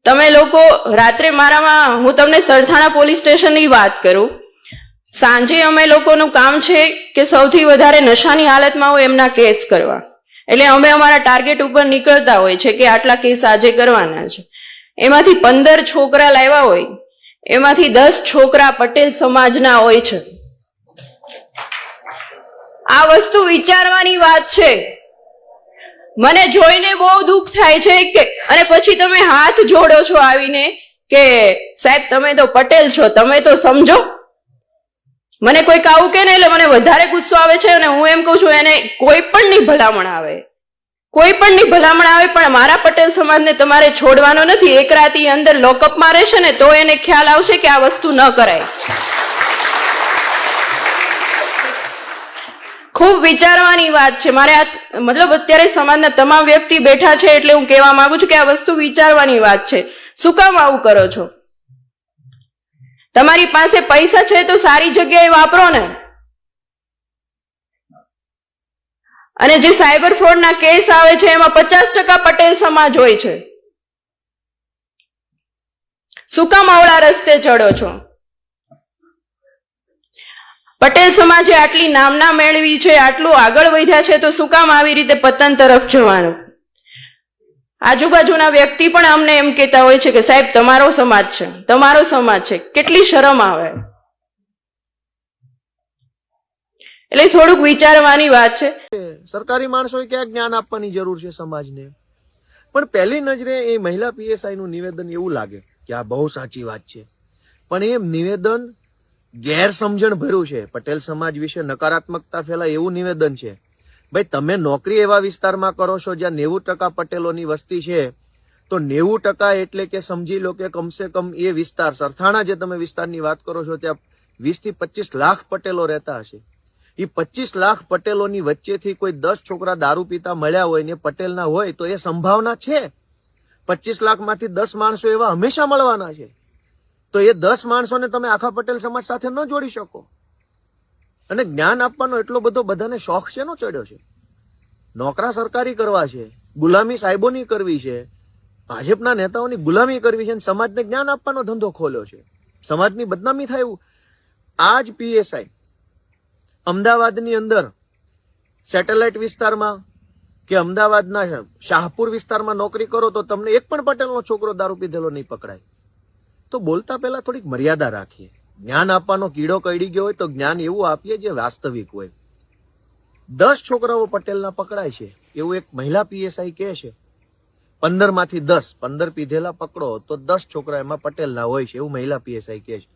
તમે લોકો રાત્રે હું તમને સરથાણા પોલીસ સ્ટેશનની વાત કરું. સાંજે અમે લોકોનું કામ છે કે સૌથી વધારે નશાની હાલતમાં હોય એમના કેસ કરવા. એટલે અમે અમારા ટાર્ગેટ ઉપર નીકળતા હોય છે કે આટલા કેસ આજે કરવાના છે. એમાંથી 15 છોકરા લાવ્યા હોય, એમાંથી 10 છોકરા પટેલ સમાજના હોય છે. આ વસ્તુ વિચારવાની વાત છે. મને જોઈને બહુ દુઃખ થાય છે કે અને પછી તમે હાથ જોડો છો આવીને કે સાહેબ તમે તો પટેલ છો, તમે તો સમજો. મને કોઈક આવું કે ને એટલે મને વધારે ગુસ્સો આવે છે અને હું એમ કહું છું એને કોઈ પણની ભલામણ આવે, પણ મારા પટેલ સમાજને તમારે છોડવાનો નથી. એક રાતી અંદર લોકઅપમાં રહેશે ને તો એને ખ્યાલ આવશે કે આ વસ્તુ ન કરાય. ખૂબ વિચારવાની વાત છે. મારે મતલબ અત્યારે સમાજના તમામ વ્યક્તિ બેઠા છે એટલે હું કહેવા માંગુ છું કે આ વસ્તુ વિચારવાની વાત છે. શું કામ આવું કરો છો? તમારી પાસે પૈસા છે તો સારી જગ્યાએ વાપરો ને. અને જે સાયબર ફ્રોડના કેસ આવે છે એમાં 50% પટેલ સમાજ હોય છે. શું કામ અવળા રસ્તે ચડો છો? પટેલ સમાજે આટલી નામના મેળવી છે, આટલું આગળ વધ્યા છે, તો શું કામ આવી રીતે પતન તરફ જવાનું? આજુબાજુના વ્યક્તિ પણ અમને એમ કહેતા હોય છે કે સાહેબ તમારો સમાજ છે. કેટલી શરમ આવે. એટલે થોડુંક વિચારવાની વાત છે. સરકારી માણસોએ ક્યાંક જ્ઞાન આપવાની જરૂર છે સમાજને. પણ પહેલી નજરે એ મહિલા પીએસઆઈ નું નિવેદન એવું લાગે કે આ બહુ સાચી વાત છે, પણ એ નિવેદન ગેરસમજણ ભર્યું છે. પટેલ સમાજ વિશે નકારાત્મકતા ફેલાય એવું નિવેદન છે. ભાઈ તમે નોકરી એવા વિસ્તારમાં કરો છો જ્યાં 90% પટેલોની વસ્તી છે, તો 90% એટલે કે સમજી લો કે કમસે કમ એ વિસ્તાર સરથાણા જે તમે વિસ્તારની વાત કરો છો ત્યાં 20 થી 25 લાખ પટેલો રહેતા હશે. એ 25 લાખ પટેલોની વચ્ચેથી કોઈ 10 છોકરા દારૂ પીતા મળ્યા હોય ને પટેલના હોય તો એ સંભાવના છે. 25 લાખમાંથી 10 માણસો એવા હંમેશા મળવાના છે. તો એ 10 માણસોને તમે આખા પટેલ સમાજ સાથે ન જોડી શકો. અને જ્ઞાન આપવાનો એટલો બધો બધાને શોખ શેનો ચડ્યો છે? નોકરા સરકારી કરવા છે, ગુલામી સાહેબોની કરવી છે, ભાજપના નેતાઓની ગુલામી કરવી છે, અને સમાજને જ્ઞાન આપવાનો ધંધો ખોલ્યો છે. સમાજની બદનામી થાય એવું. આ જ પીએસઆઈ અમદાવાદની અંદર સેટેલાઇટ વિસ્તારમાં કે અમદાવાદના શાહપુર વિસ્તારમાં નોકરી કરો તો તમને એક પણ પટેલનો છોકરો દારૂ પીધેલો નહીં પકડાય. તો બોલતા પહેલા થોડીક મર્યાદા રાખીએ. જ્ઞાન આપવાનો કીડો કઈડી ગયો હોય તો જ્ઞાન એવું આપીએ જે વાસ્તવિક હોય. 10 છોકરાઓ પટેલના પકડાય છે એવું એક મહિલા પીએસઆઈ કહે છે. 15 માંથી 10, 15 પીધેલા પકડો તો 10 છોકરા એમાં પટેલના હોય છે એવું મહિલા પીએસઆઈ કહે છે.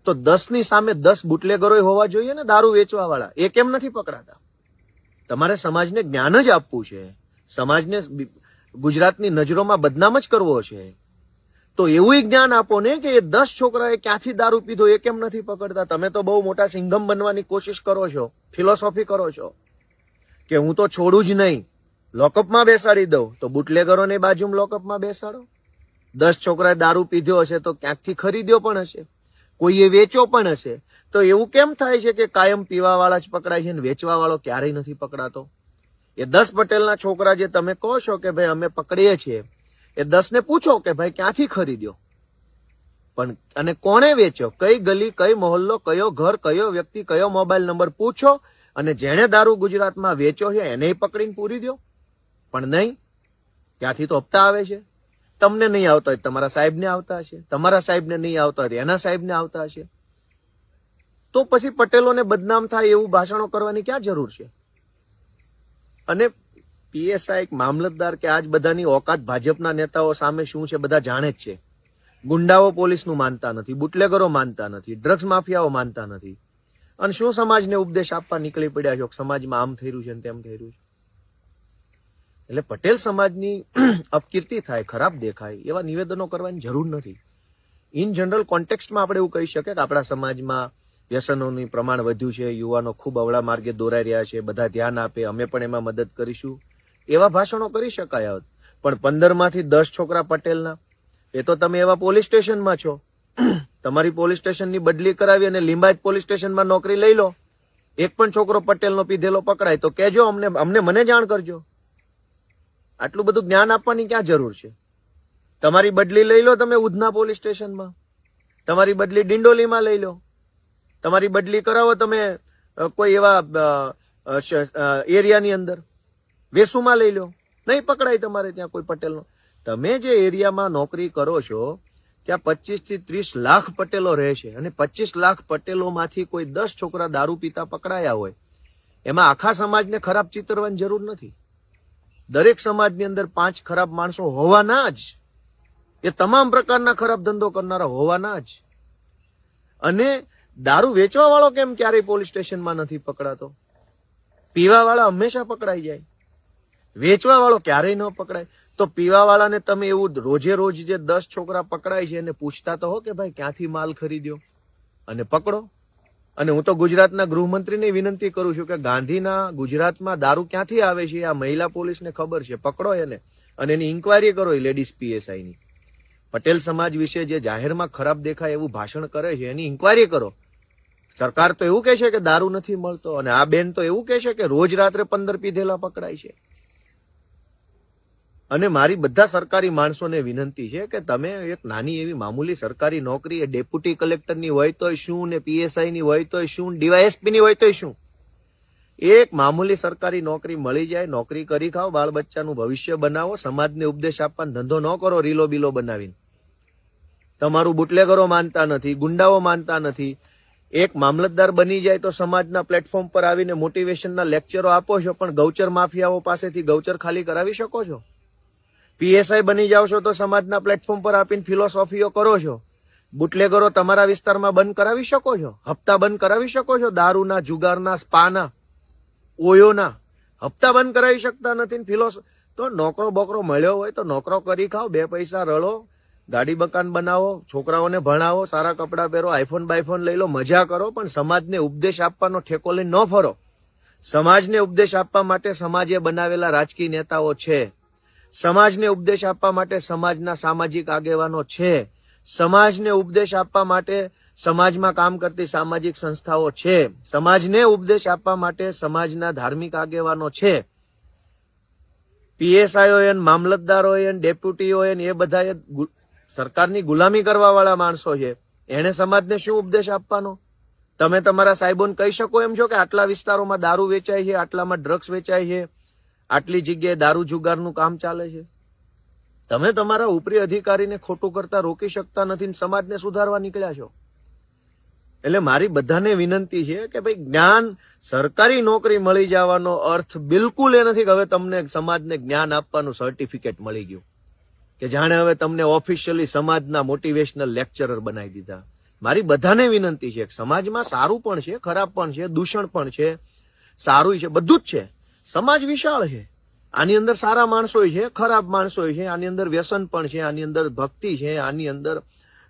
તો 10 ની સામે 10 બુટલેગરો હોવા જોઈએ ને દારૂ વેચવા વાળા. એ કેમ નથી પકડાતા? તમારે સમાજને જ્ઞાન જ આપવું છે. સમાજને ગુજરાતની નજરોમાં બદનામ જ કરવો છે. તો એવું જ્ઞાન આપો ને કે એ 10 છોકરાએ ક્યાંથી દારૂ પીધો એ કેમ નથી પકડતા? તમે તો બહુ મોટા સિંઘમ બનવાની કોશિશ કરો છો, ફિલોસોફી કરો છો કે હું તો છોડું જ નહીં, લોકઅપમાં બેસાડી દઉં. તો બુટલેગરોને બાજુમાં લોકઅપમાં બેસાડો. 10 છોકરાએ દારૂ પીધો હશે તો ક્યાંકથી ખરીદ્યો પણ હશે, કોઈએ વેચ્યો પણ હશે. તો એવું કેમ થાય છે કે કાયમ પીવા વાળા જ પકડાય છે ને વેચવા વાળો ક્યારેય નથી પકડાતો? એ 10 પટેલના છોકરા જે તમે કહો છો કે ભાઈ અમે પકડીએ છીએ, એ 10 ને પૂછો કે ભાઈ ક્યાંથી ખરીદ્યો, પણ અને કોણે વેચ્યો, કઈ ગલી, કઈ મોહલ્લો, કયો ઘર, કયો વ્યક્તિ, કયો મોબાઈલ નંબર પૂછો, અને જેણે દારૂ ગુજરાતમાં વેચ્યો છે એને પકડીને પૂરી દો. પણ નહીં, ત્યાંથી તો હપ્તા આવે છે. તમને નહીં આવતા હોય તમારા સાહેબને આવતા હશે, તમારા સાહેબને નહીં આવતા હોય એના સાહેબને આવતા હશે. તો પછી પટેલોને બદનામ થાય એવું ભાષણો કરવાની ક્યાં જરૂર છે? અને પીએસઆઈ એક મામલતદાર કે આજ બધાની ઓકાત ભાજપના નેતાઓ સામે શું છે બધા જાણે જ છે. ગુંડાઓ પોલીસનું માનતા નથી, બુટલેગરો માનતા નથી, ડ્રગ્સ માફિયાઓ માનતા નથી, અને શું સમાજને ઉપદેશ આપવા નીકળી પડ્યા છો સમાજમાં આમ થઈ રહ્યું છે ને તેમ થઈ રહ્યું છે. એટલે પટેલ સમાજની અપકીર્તિ થાય, ખરાબ દેખાય એવા નિવેદનો કરવાની જરૂર નથી. ઇન જનરલ કોન્ટેક્સ્ટમાં આપણે એવું કહી શકીએ કે આપણા સમાજમાં વ્યસનોનું પ્રમાણ વધ્યું છે, યુવાનો ખૂબ અવળા માર્ગે દોરાઈ રહ્યા છે, બધા ધ્યાન આપે, અમે પણ એમાં મદદ કરીશું, એવા ભાષણો કરી શકાય હોત. પણ 15 માંથી 10 છોકરા પટેલના, એ તો તમે એવા પોલીસ સ્ટેશનમાં છો. તમારી પોલીસ સ્ટેશનની બદલી કરાવી અને લિંબાયત પોલીસ સ્ટેશનમાં નોકરી લઈ લો. એક પણ છોકરો પટેલનો પીધેલો પકડાય તો કહેજો, મને જાણ કરજો. આટલું બધું જ્ઞાન આપવાની ક્યાં જરૂર છે? તમારી બદલી લઈ લો તમે ઉધના પોલીસ સ્ટેશનમાં, તમારી બદલી ડિંડોલીમાં લઈ લો, તમારી બદલી કરાવો તમે કોઈ એવા એરિયાની અંદર, વેસુમાં લઈ લો, નહીં પકડાય તમારે ત્યાં કોઈ પટેલનો. તમે જે એરિયામાં નોકરી કરો છો ત્યાં 25 થી 30 લાખ પટેલો રહે છે અને 25 લાખ પટેલોમાંથી કોઈ 10 છોકરા દારૂ પીતા પકડાયા હોય, એમાં આખા સમાજને ખરાબ ચિતરવાની જરૂર નથી. દરેક સમાજની અંદર 5 ખરાબ માણસો હોવાના જ, એ તમામ પ્રકારના ખરાબ ધંધો કરનારા હોવાના જ. અને દારૂ વેચવા વાળો કેમ ક્યારેય પોલીસ સ્ટેશનમાં નથી પકડાતો? પીવા વાળા હંમેશા પકડાઈ જાય, વેચવા વાળો ક્યારેય ન પકડાય. તો પીવા વાળાને તમે એવું રોજે રોજ જે 10 છોકરા પકડાય છે એને પૂછતા તો હો કે ભાઈ ક્યાંથી માલ ખરીદ્યો અને પકડો. અને હું તો ગુજરાતના ગૃહમંત્રીને વિનંતી કરું છું કે ગાંધીના ગુજરાતમાં દારૂ ક્યાંથી આવે છે આ મહિલા પોલીસને ખબર છે, પકડો એને અને એની ઇન્કવાયરી કરો લેડીઝ PSI ની. પટેલ સમાજ વિશે જે જાહેરમાં ખરાબ દેખાય એવું ભાષણ કરે છે એની ઇન્કવાયરી કરો. સરકાર તો એવું કહે છે કે દારૂ નથી મળતો અને આ બેન તો એવું કહે છે કે રોજ રાત્રે 15 પીધેલા પકડાય છે. અને મારી બધા સરકારી માણસોને વિનંતી છે કે તમે એક નાની એવી મામૂલી સરકારી નોકરી એ ડેપ્યુટી કલેક્ટરની હોય તોય શું ને PSI ની હોય તોય શું, DYSP ની હોય તોય શું, એક મામૂલી સરકારી નોકરી મળી જાય, નોકરી કરી ખાઓ, બાળ બચ્ચાનું ભવિષ્ય બનાવો, સમાજને ઉપદેશ આપવાનો ધંધો ન કરો રીલો બીલો બનાવીને. તમારું બુટલેગરો માનતા નથી, ગુંડાઓ માનતા નથી. એક મામલતદાર બની જાય તો સમાજના પ્લેટફોર્મ પર આવીને મોટિવેશનના લેક્ચરો આપો છો, પણ ગૌચર માફિયાઓ પાસેથી ગૌચર ખાલી કરાવી શકો છો. PSI બની જાવ છો તો સમાજના પ્લેટફોર્મ પર આપીને ફિલોસોફીઓ કરો છો. બુટલેગરો તમારા વિસ્તારમાં બંધ કરાવી શકો છો, હપ્તા બંધ કરાવી શકો છો, દારૂના, જુગારના, સ્પાના, ઓયોના હપ્તા બંધ કરાવી શકતા નથી. તો નોકરો બોકરો મળ્યો હોય તો નોકરો કરી ખાઓ, 2 પૈસા રળો, ગાડી બકાન બનાવો, છોકરાઓને ભણાવો, સારા કપડાં પહેરો, આઈફોન બાઈફોન લઈ લો, મજા કરો, પણ સમાજને ઉપદેશ આપવાનો ઠેકો લઈને ન ફરો. સમાજને ઉપદેશ આપવા માટે સમાજે બનાવેલા રાજકીય નેતાઓ છે, સમાજને ઉપદેશ આપવા માટે સમાજના સામાજિક આગેવાનો છે, સમાજને ઉપદેશ આપવા માટે સમાજમાં કામ કરતી સામાજિક સંસ્થાઓ છે, સમાજને ઉપદેશ આપવા માટે સમાજના ધાર્મિક આગેવાનો છે. PSI હોય, મામલતદાર હોય, ડેપ્યુટી હોય, એ બધા સરકારની ગુલામી કરવા વાળા માણસો છે. એને સમાજને શું ઉપદેશ આપવાનો? તમે તમારા સાહેબોને કહી શકો એમ છો કે આટલા વિસ્તારોમાં દારૂ વેચાય છે, આટલામાં ડ્રગ્સ વેચાય છે, આટલી જગ્યાએ દારૂ જુગારનું કામ ચાલે છે? તમે તમારા ઉપરી અધિકારીને ખોટું કરતા રોકી શકતા નથી, સમાજને સુધારવા નીકળ્યા છો. એટલે મારી બધાને વિનંતી છે કે ભાઈ જ્ઞાન, સરકારી નોકરી મળી જવાનો અર્થ બિલકુલ એ નથી કે હવે તમને સમાજને જ્ઞાન આપવાનું સર્ટિફિકેટ મળી ગયું, કે જાણે હવે તમને ઓફિશિયલી સમાજના મોટિવેશનલ લેક્ચરર બનાવી દીધા. મારી બધાને વિનંતી છે કે સમાજમાં સારું પણ છે, ખરાબ પણ છે, દૂષણ પણ છે, સારું છે, બધું જ છે. સમાજ વિશાળ છે, આની અંદર સારા માણસો છે, ખરાબ માણસો છે, આની અંદર વ્યસન પણ છે, આની અંદર ભક્તિ છે, આની અંદર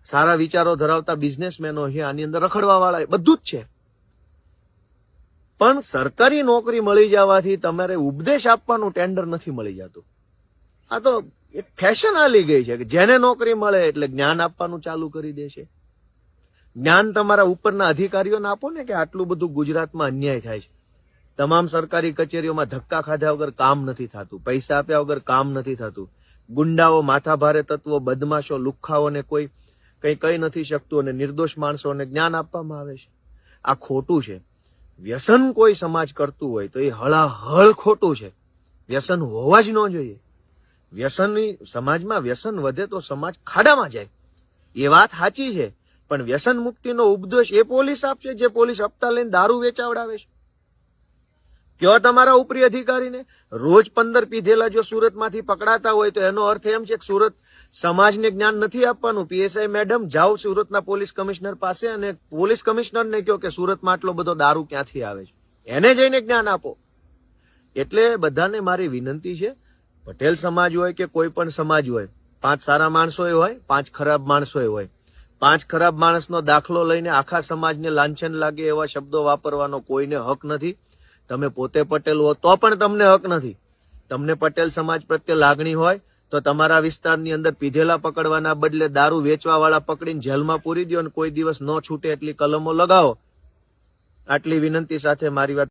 સારા વિચારો ધરાવતા બિઝનેસમેનો છે, આની અંદર રખડવા વાળા, બધું જ છે. પણ સરકારી નોકરી મળી જવાથી તમારે ઉપદેશ આપવાનું ટેન્ડર નથી મળી જતું. આ તો એક ફેશન આલી ગઈ છે કે જેને નોકરી મળે એટલે જ્ઞાન આપવાનું ચાલુ કરી દે છે. જ્ઞાન તમારા ઉપરના અધિકારીઓને આપો ને કે આટલું બધું ગુજરાતમાં અન્યાય થાય છે. તમામ સરકારી કચેરીઓમાં ધક્કા ખાધા વગર કામ નથી થતું, પૈસા આપ્યા વગર કામ નથી થતું. ગુંડાઓ, માથાભારે તત્વો, બદમાશો, લુખ્ખાઓને કોઈ કંઈ કહી નથી શકતું અને નિર્દોષ માણસોને જ્ઞાન આપવામાં આવે છે. આ ખોટું છે. વ્યસન કોઈ સમાજ કરતું હોય તો એ હળાહળ ખોટું છે. વ્યસન હોવા જ ન જોઈએ. વ્યસનની સમાજમાં વ્યસન વધે તો સમાજ ખાડામાં જાય, એ વાત સાચી છે. પણ વ્યસન મુક્તિનો ઉપદેશ એ પોલીસ આપશે જે પોલીસ હપ્તા લઈને દારૂ વેચાવડાવે છે? કયો તમારા ઉપરી અધિકારીને. રોજ 15 પીધેલા જો સુરતમાંથી પકડાતા હોય તો એનો અર્થ એમ છે કે સુરત સમાજને જ્ઞાન નથી આપવાનું. PSI મેડમ, જાઓ સુરતના પોલીસ કમિશનર પાસે અને પોલીસ કમિશનરને કહો કે સુરતમાં આટલો બધો દારૂ ક્યાંથી આવે છે, એને જઈને જ્ઞાન આપો. એટલે બધાને મારી વિનંતી છે, પટેલ સમાજ હોય કે કોઈ પણ સમાજ હોય, 5 સારા માણસો હોય, 5 ખરાબ માણસો હોય. 5 ખરાબ માણસનો દાખલો લઈને આખા સમાજને લાંછન લાગે એવા શબ્દો વાપરવાનો કોઈને હક નથી. તમે પોતે પટેલ હો તો પણ તમને હક નથી. તમને પટેલ સમાજ પ્રત્યે લાગણી હોય તો તમારા વિસ્તારની અંદર પીધેલા પકડવાના બદલે દારૂ વેચવા વાળા પકડીને જેલમાં પૂરી દો અને કોઈ દિવસ ન છૂટે એટલી કલમો લગાવો. આટલી વિનંતી સાથે મારી વાત